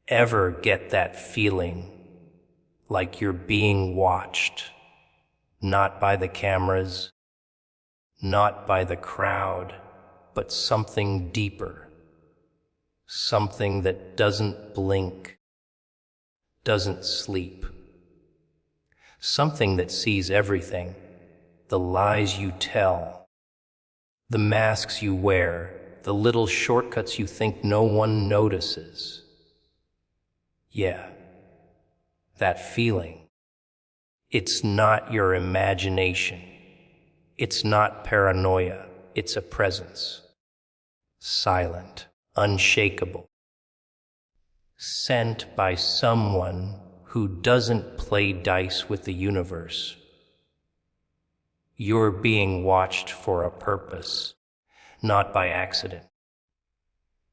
Ever get that feeling like you're being watched, not by the cameras, not by the crowd, but something deeper, something that doesn't blink, doesn't sleep, something that sees everything, the lies you tell, the masks you wear, the little shortcuts you think no one notices. Yeah, that feeling. It's not your imagination. It's not paranoia. It's a presence. Silent, unshakable. Sent by someone who doesn't play dice with the universe. You're being watched for a purpose, not by accident.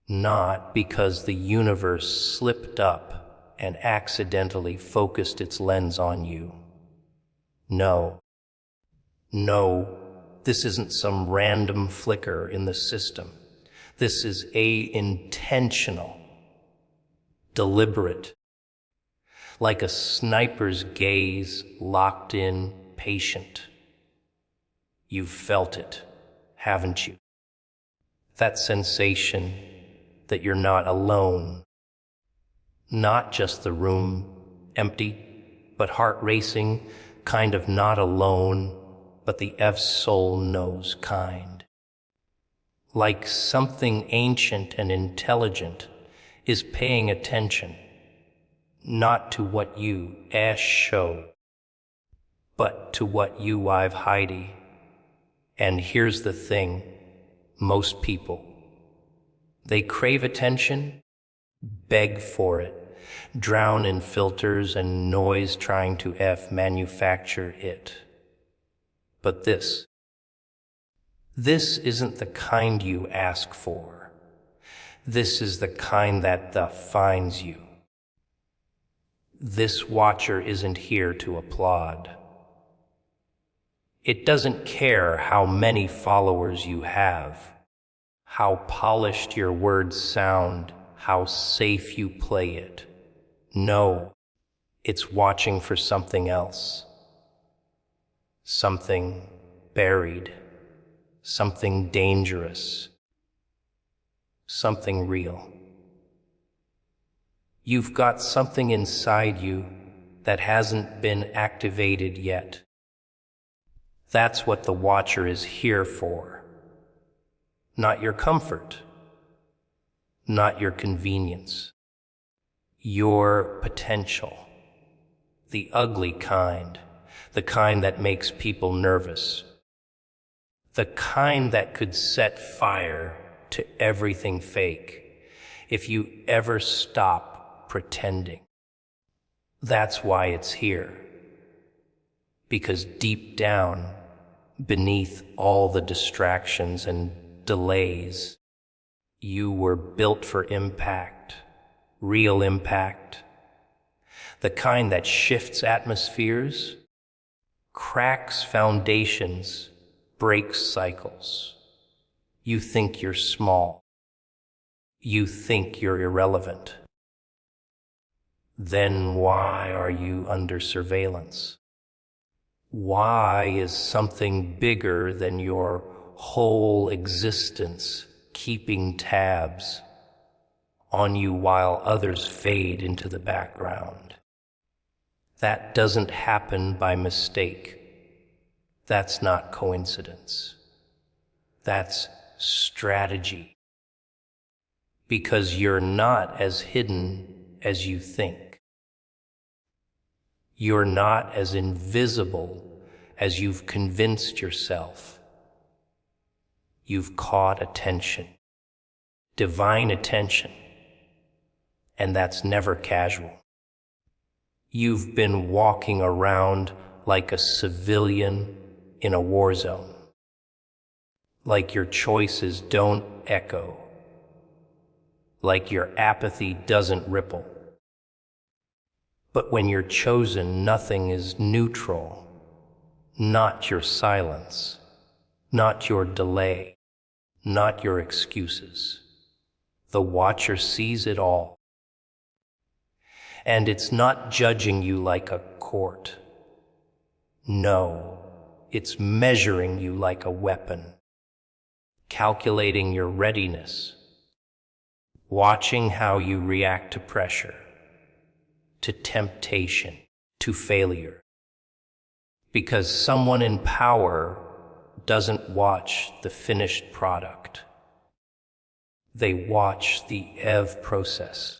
Not because the universe slipped up and accidentally focused its lens on you. No, this isn't some random flicker in the system. This is intentional, deliberate, like a sniper's gaze, locked in, patient. You've felt it, haven't you? That sensation that you're not alone. Not just the room, empty, but heart racing, kind of not alone, but the soul knows kind. Like something ancient and intelligent is paying attention, not to what you show, but to what you I've hidey. And here's the thing, most people, they crave attention, beg for it, drown in filters and noise trying to manufacture it. But this isn't the kind you ask for. This is the kind that finds you. This watcher isn't here to applaud. It doesn't care how many followers you have, how polished your words sound, how safe you play it. No, it's watching for something else. Something buried, something dangerous, something real. You've got something inside you that hasn't been activated yet. That's what the watcher is here for. Not your comfort, not your convenience. Your potential, the ugly kind, the kind that makes people nervous, the kind that could set fire to everything fake if you ever stop pretending. That's why it's here. Because deep down, beneath all the distractions and delays, you were built for impact, real impact, the kind that shifts atmospheres, cracks foundations, breaks cycles. You think you're small. You think you're irrelevant. Then why are you under surveillance? Why is something bigger than your whole existence keeping tabs on you while others fade into the background? That doesn't happen by mistake. That's not coincidence. That's strategy. Because you're not as hidden as you think. You're not as invisible as you've convinced yourself. You've caught attention, divine attention, and that's never casual. You've been walking around like a civilian in a war zone, like your choices don't echo, like your apathy doesn't ripple. But when you're chosen, nothing is neutral, not your silence, not your delay, not your excuses. The watcher sees it all. And it's not judging you like a court. No, it's measuring you like a weapon, calculating your readiness, watching how you react to pressure, to temptation, to failure. Because someone in power doesn't watch the finished product. They watch the EV process.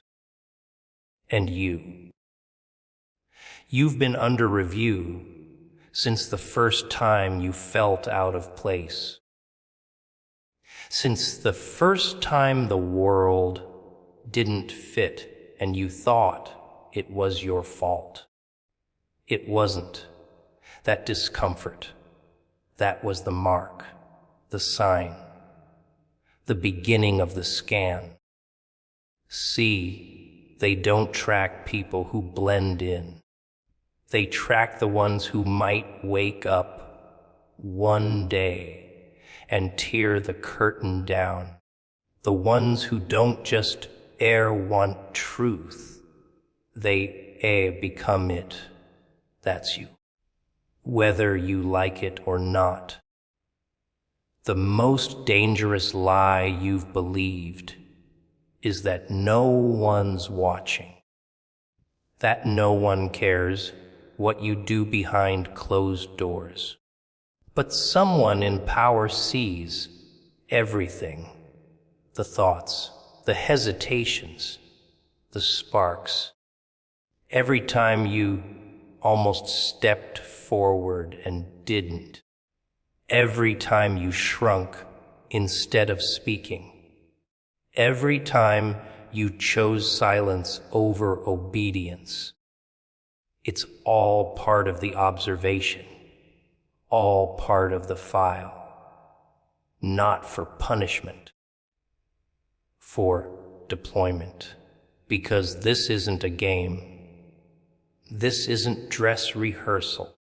And you've been under review since the first time you felt out of place. Since the first time the world didn't fit and you thought it was your fault. It wasn't. That discomfort, that was the mark, the sign, the beginning of the scan. See, they don't track people who blend in. They track the ones who might wake up one day and tear the curtain down. The ones who don't just want truth, they become it. That's you. Whether you like it or not. The most dangerous lie you've believed is that no one's watching. That no one cares what you do behind closed doors. But someone in power sees everything. The thoughts, the hesitations, the sparks. Every time you almost stepped forward and didn't. Every time you shrunk instead of speaking. Every time you chose silence over obedience. It's all part of the observation, all part of the file, not for punishment, for deployment. Because this isn't a game. This isn't dress rehearsal.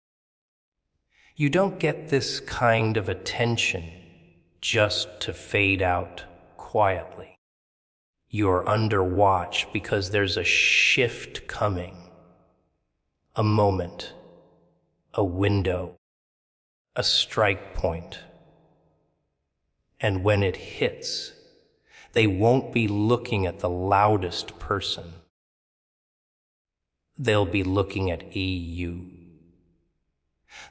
You don't get this kind of attention just to fade out quietly. You're under watch because there's a shift coming, a moment, a window, a strike point. And when it hits, they won't be looking at the loudest person. They'll be looking at you,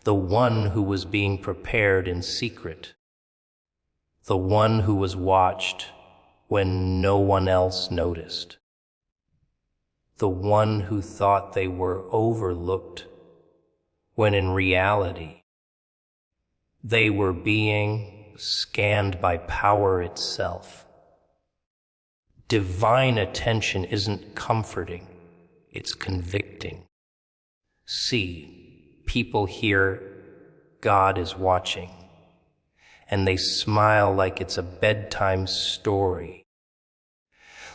the one who was being prepared in secret, the one who was watched when no one else noticed, the one who thought they were overlooked when in reality they were being scanned by power itself. Divine attention isn't comforting. It's convicting. See, people hear God is watching, and they smile like it's a bedtime story,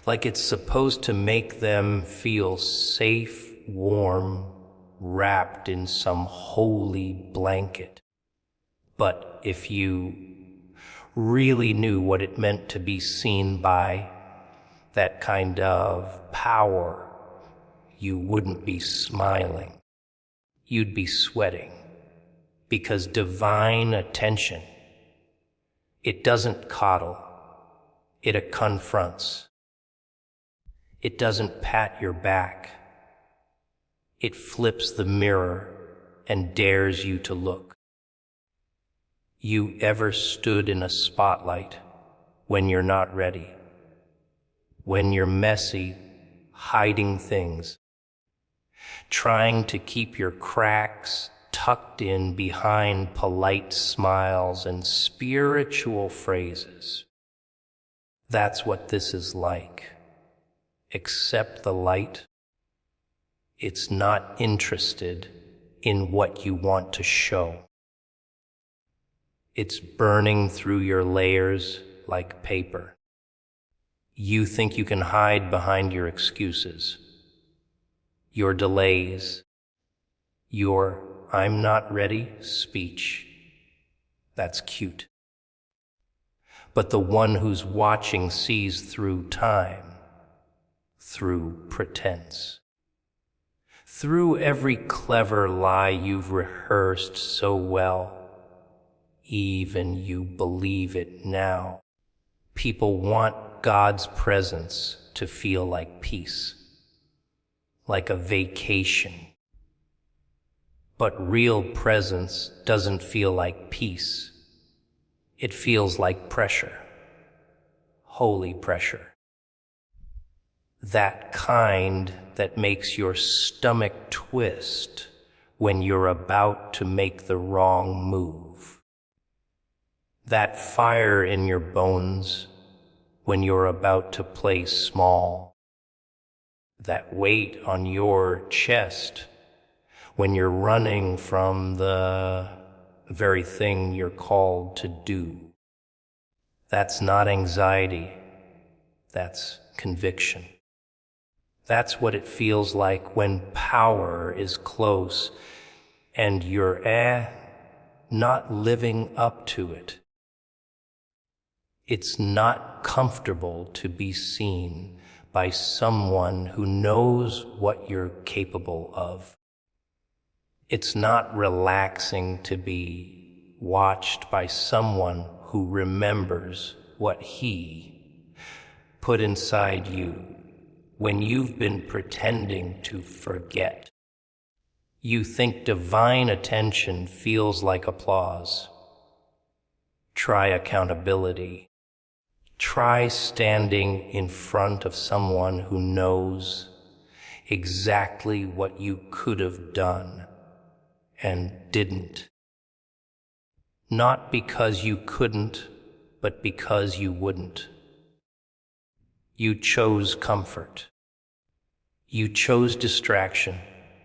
like it's supposed to make them feel safe, warm, wrapped in some holy blanket. But if you really knew what it meant to be seen by that kind of power, you wouldn't be smiling. You'd be sweating. Because divine attention, it doesn't coddle. It confronts. It doesn't pat your back. It flips the mirror and dares you to look. You ever stood in a spotlight when you're not ready? When you're messy, hiding things, trying to keep your cracks tucked in behind polite smiles and spiritual phrases. That's what this is like. Except the light, it's not interested in what you want to show. It's burning through your layers like paper. You think you can hide behind your excuses, your delays, your "I'm not ready" speech. That's cute. But the one who's watching sees through time, through pretense. Through every clever lie you've rehearsed so well, even you believe it now. People want God's presence to feel like peace, like a vacation. But real presence doesn't feel like peace. It feels like pressure, holy pressure. That kind that makes your stomach twist when you're about to make the wrong move. That fire in your bones when you're about to play small. That weight on your chest when you're running from the very thing you're called to do. That's not anxiety, that's conviction. That's what it feels like when power is close and you're not living up to it. It's not comfortable to be seen by someone who knows what you're capable of. It's not relaxing to be watched by someone who remembers what he put inside you when you've been pretending to forget. You think divine attention feels like applause. Try accountability. Try standing in front of someone who knows exactly what you could have done and didn't. Not because you couldn't, but because you wouldn't. You chose comfort. You chose distraction.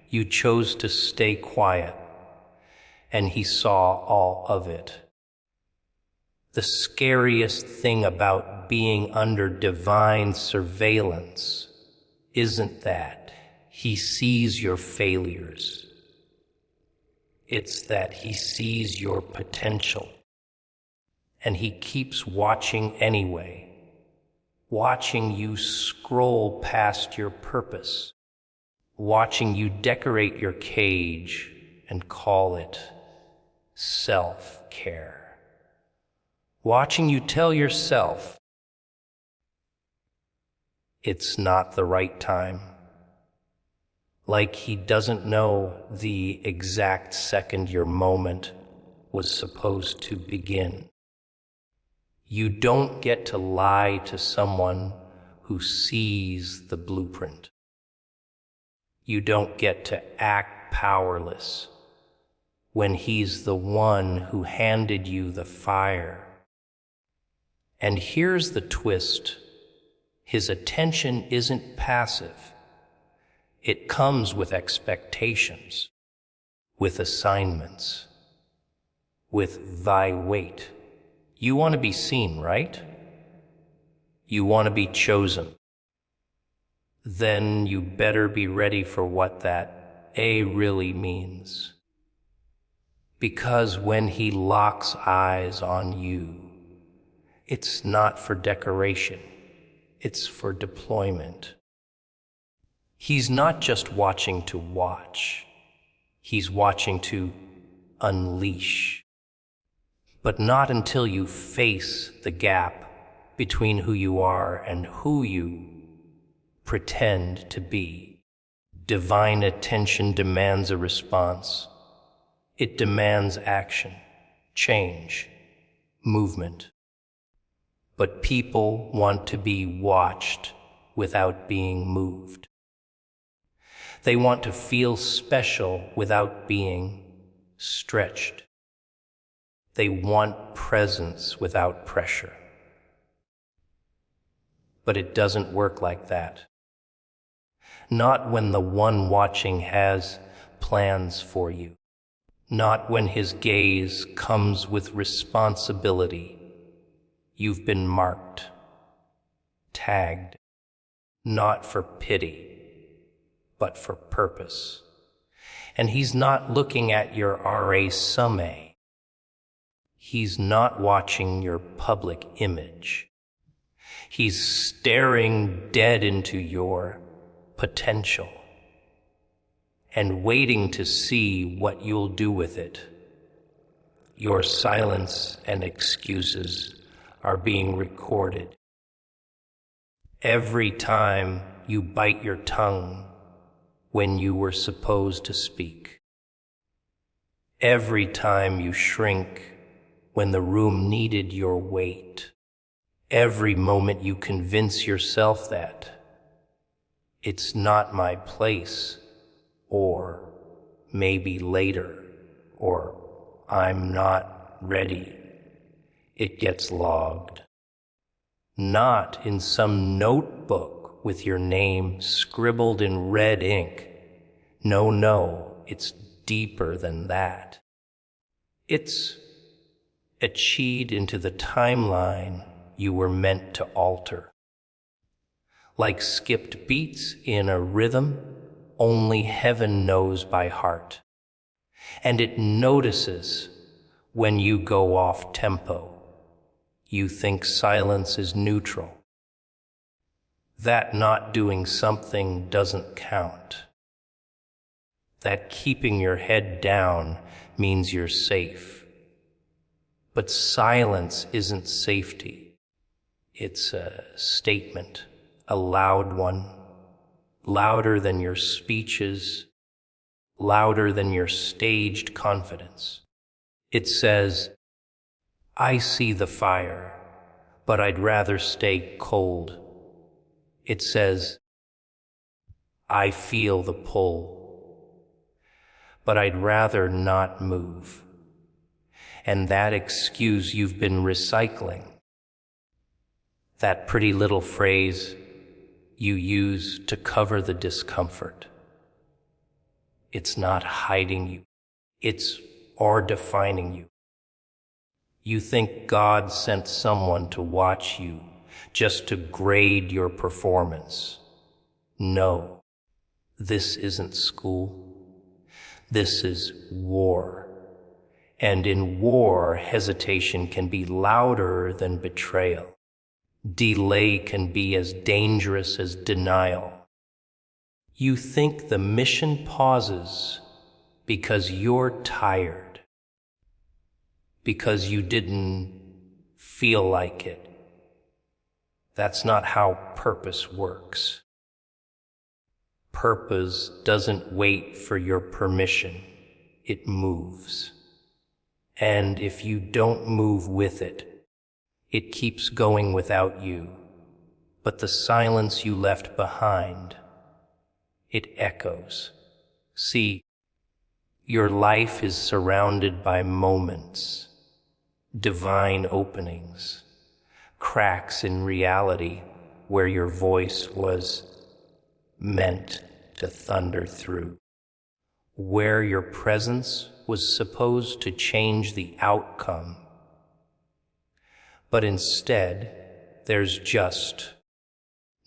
You chose to stay quiet. And he saw all of it. The scariest thing about being under divine surveillance isn't that he sees your failures. It's that he sees your potential. And he keeps watching anyway, watching you scroll past your purpose, watching you decorate your cage and call it self-care. Watching you tell yourself it's not the right time. Like he doesn't know the exact second your moment was supposed to begin. You don't get to lie to someone who sees the blueprint. You don't get to act powerless when he's the one who handed you the fire. And here's the twist. His attention isn't passive. It comes with expectations, with assignments, with thy weight. You want to be seen, right? You want to be chosen. Then you better be ready for what that A really means. Because when he locks eyes on you, it's not for decoration, it's for deployment. He's not just watching to watch, he's watching to unleash. But not until you face the gap between who you are and who you pretend to be. Divine attention demands a response. It demands action, change, movement. But people want to be watched without being moved. They want to feel special without being stretched. They want presence without pressure. But it doesn't work like that. Not when the one watching has plans for you. Not when his gaze comes with responsibility. You've been marked, tagged, not for pity, but for purpose. And he's not looking at your resume. He's not watching your public image. He's staring dead into your potential. and waiting to see what you'll do with it. Your silence and excuses are being recorded. Every time you bite your tongue when you were supposed to speak. Every time you shrink when the room needed your weight. Every moment you convince yourself that it's not my place, or maybe later, or I'm not ready. It gets logged. Not in some notebook with your name scribbled in red ink. No, it's deeper than that. It's etched into the timeline you were meant to alter. Like skipped beats in a rhythm only heaven knows by heart. And it notices when you go off tempo. You think silence is neutral. That not doing something doesn't count. That keeping your head down means you're safe. But silence isn't safety. It's a statement, a loud one, louder than your speeches, louder than your staged confidence. It says, I see the fire, but I'd rather stay cold. It says, I feel the pull, but I'd rather not move. And that excuse you've been recycling, that pretty little phrase you use to cover the discomfort, it's not hiding you, it's or defining you. You think God sent someone to watch you just to grade your performance. No, this isn't school. This is war. And in war, hesitation can be louder than betrayal. Delay can be as dangerous as denial. You think the mission pauses because you're tired, because you didn't feel like it. That's not how purpose works. Purpose doesn't wait for your permission. It moves. And if you don't move with it, it keeps going without you. But the silence you left behind, it echoes. See, your life is surrounded by moments, divine openings, cracks in reality where your voice was meant to thunder through, where your presence was supposed to change the outcome. But instead, there's just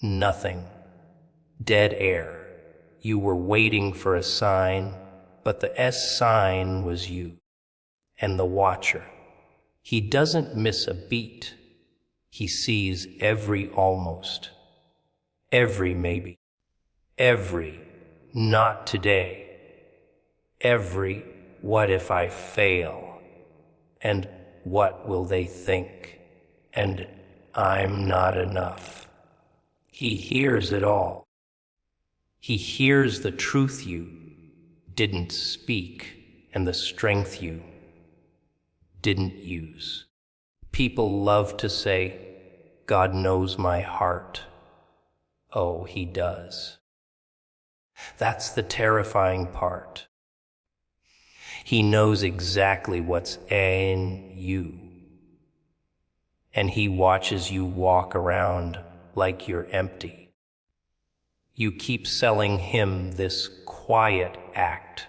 nothing, dead air. You were waiting for a sign, but the S sign was you. And the watcher, he doesn't miss a beat. He sees every almost, every maybe, every not today, every what if I fail, and what will they think, and I'm not enough. He hears it all. He hears the truth you didn't speak and the strength you didn't use. People love to say, God knows my heart. Oh, he does. That's the terrifying part. He knows exactly what's in you. And he watches you walk around like you're empty. You keep selling him this quiet act,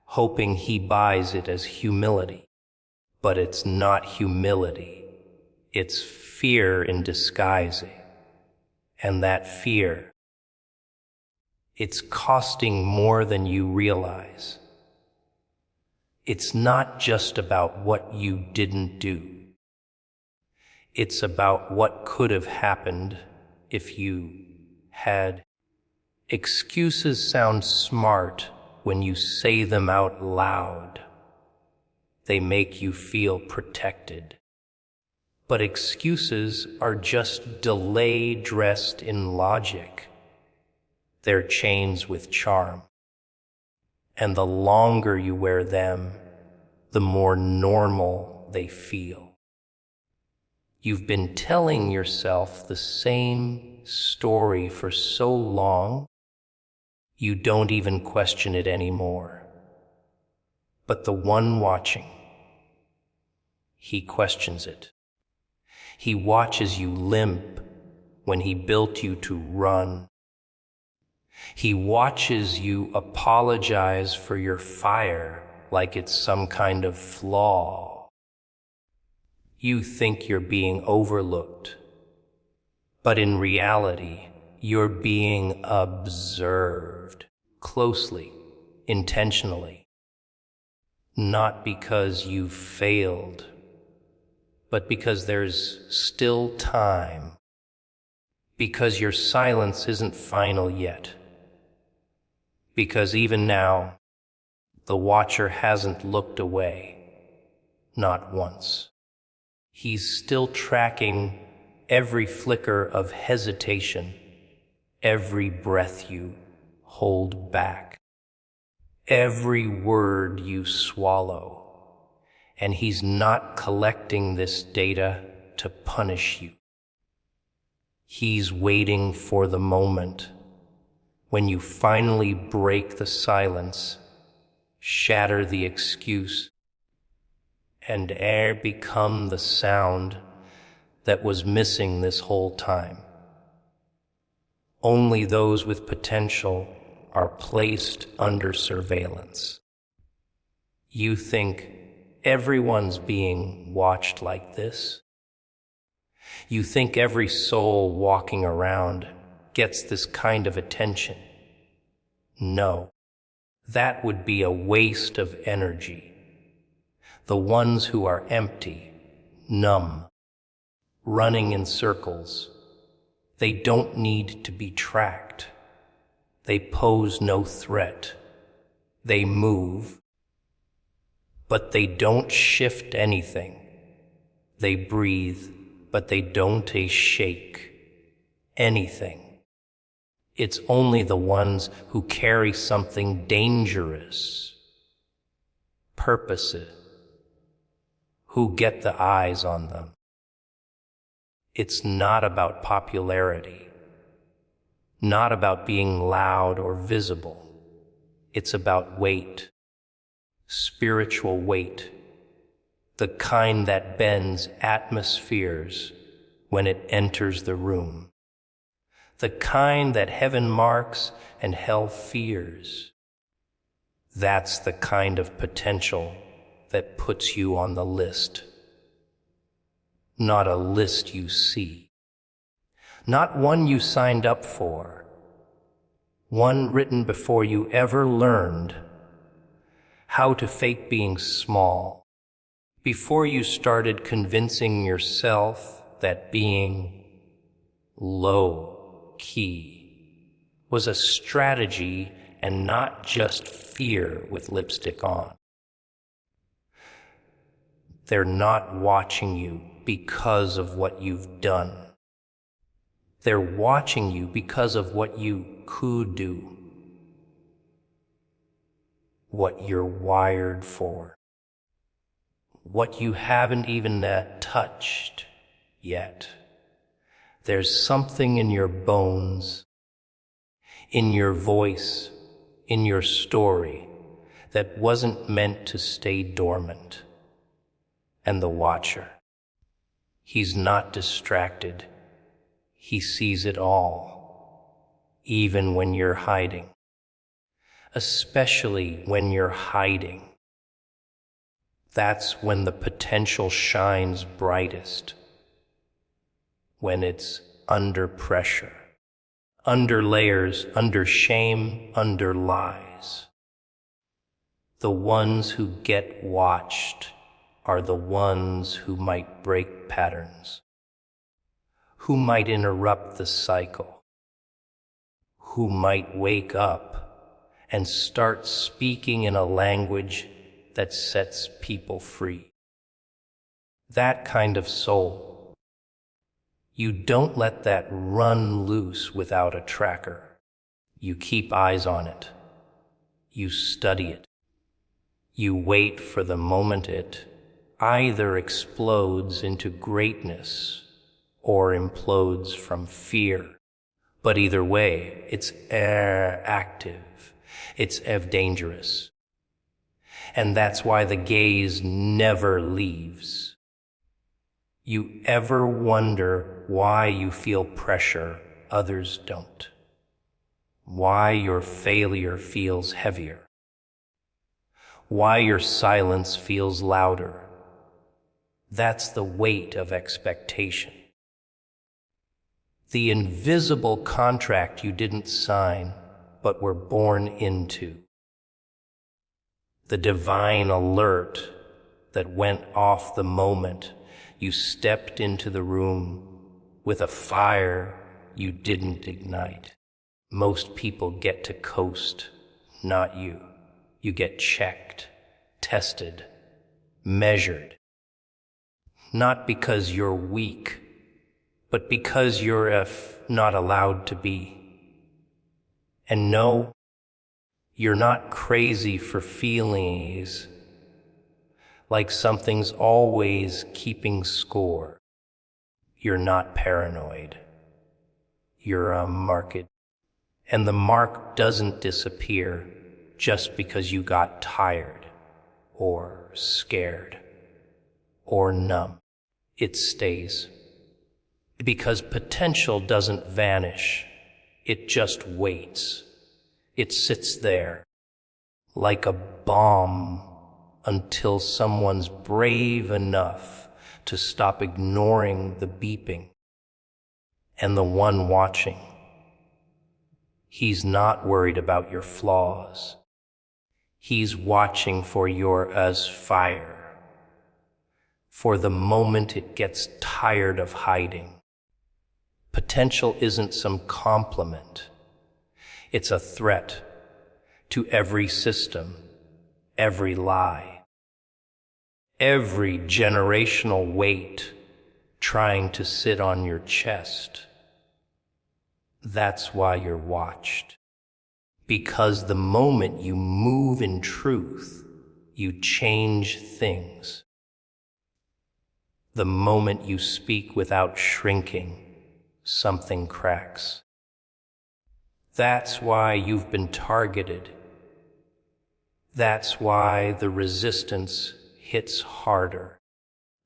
hoping he buys it as humility. But it's not humility. It's fear in disguising. And that fear, it's costing more than you realize. It's not just about what you didn't do. It's about what could have happened if you had. Excuses sound smart when you say them out loud. They make you feel protected. But excuses are just delay dressed in logic. They're chains with charm. And the longer you wear them, the more normal they feel. You've been telling yourself the same story for so long, you don't even question it anymore. But the one watching, he questions it. He watches you limp when he built you to run. He watches you apologize for your fire like it's some kind of flaw. You think you're being overlooked, but in reality, you're being observed closely, intentionally. Not because you've failed, but because there's still time. Because your silence isn't final yet. Because even now, the watcher hasn't looked away, not once. He's still tracking every flicker of hesitation, every breath you hold back, every word you swallow. And he's not collecting this data to punish you. He's waiting for the moment when you finally break the silence, shatter the excuse, and air become the sound that was missing this whole time. Only those with potential are placed under surveillance. You think everyone's being watched like this? You think every soul walking around gets this kind of attention? No, that would be a waste of energy. The ones who are empty, numb, running in circles, they don't need to be tracked. They pose no threat. They move, but they don't shift anything. They breathe, but they don't shake anything. It's only the ones who carry something dangerous, purpose, who get the eyes on them. It's not about popularity, not about being loud or visible. It's about weight, spiritual weight, the kind that bends atmospheres when it enters the room, the kind that heaven marks and hell fears. That's the kind of potential that puts you on the list. Not a list you see, not one you signed up for, one written before you ever learned how to fake being small, before you started convincing yourself that being low-key was a strategy and not just fear with lipstick on. They're not watching you because of what you've done. They're watching you because of what you could do, what you're wired for, what you haven't even touched yet. There's something in your bones, in your voice, in your story that wasn't meant to stay dormant. And the watcher, he's not distracted. He sees it all, even when you're hiding, especially when you're hiding. That's when the potential shines brightest, when it's under pressure, under layers, under shame, under lies. The ones who get watched are the ones who might break patterns, who might interrupt the cycle, who might wake up and start speaking in a language that sets people free. That kind of soul. You don't let that run loose without a tracker. You keep eyes on it. You study it. You wait for the moment it either explodes into greatness or implodes from fear. But either way, it's active. It's dangerous. And that's why the gaze never leaves. You ever wonder why you feel pressure others don't? Why your failure feels heavier? Why your silence feels louder? That's the weight of expectation. The invisible contract you didn't sign, but were born into. The divine alert that went off the moment you stepped into the room with a fire you didn't ignite. Most people get to coast, not you. You get checked, tested, measured. Not because you're weak, but because you're not allowed to be. And no, you're not crazy for feelings like something's always keeping score. You're not paranoid. You're a marked. And the mark doesn't disappear just because you got tired or scared or numb. It stays. Because potential doesn't vanish. It just waits. It sits there like a bomb until someone's brave enough to stop ignoring the beeping. And the one watching, he's not worried about your flaws. He's watching for your fire, for the moment it gets tired of hiding. Potential isn't some compliment. It's a threat to every system, every lie, every generational weight trying to sit on your chest. That's why you're watched. Because the moment you move in truth, you change things. The moment you speak without shrinking, something cracks. That's why you've been targeted. That's why the resistance hits harder.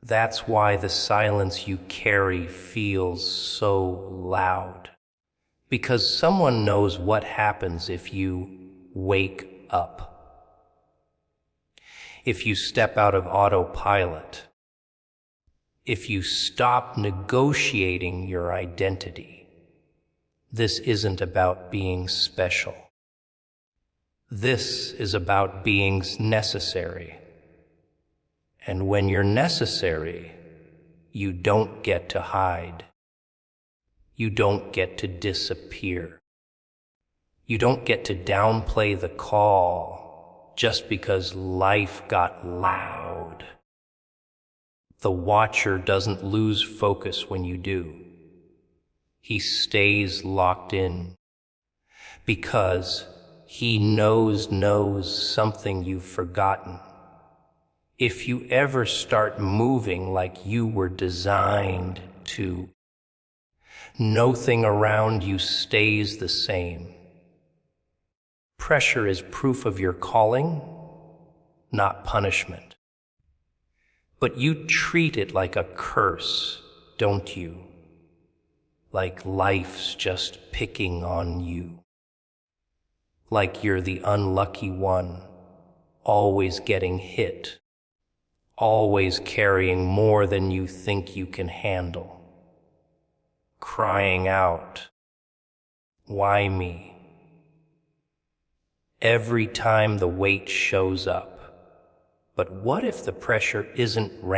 That's why the silence you carry feels so loud. Because someone knows what happens if you wake up. If you step out of autopilot. If you stop negotiating your identity. This isn't about being special. This is about being necessary. And when you're necessary, you don't get to hide. You don't get to disappear. You don't get to downplay the call just because life got loud. The watcher doesn't lose focus when you do. He stays locked in because he knows something you've forgotten. If you ever start moving like you were designed to, nothing around you stays the same. Pressure is proof of your calling, not punishment. But you treat it like a curse, don't you? Like life's just picking on you. Like you're the unlucky one, always getting hit, always carrying more than you think you can handle. Crying out, why me? Every time the weight shows up. But what if the pressure isn't random?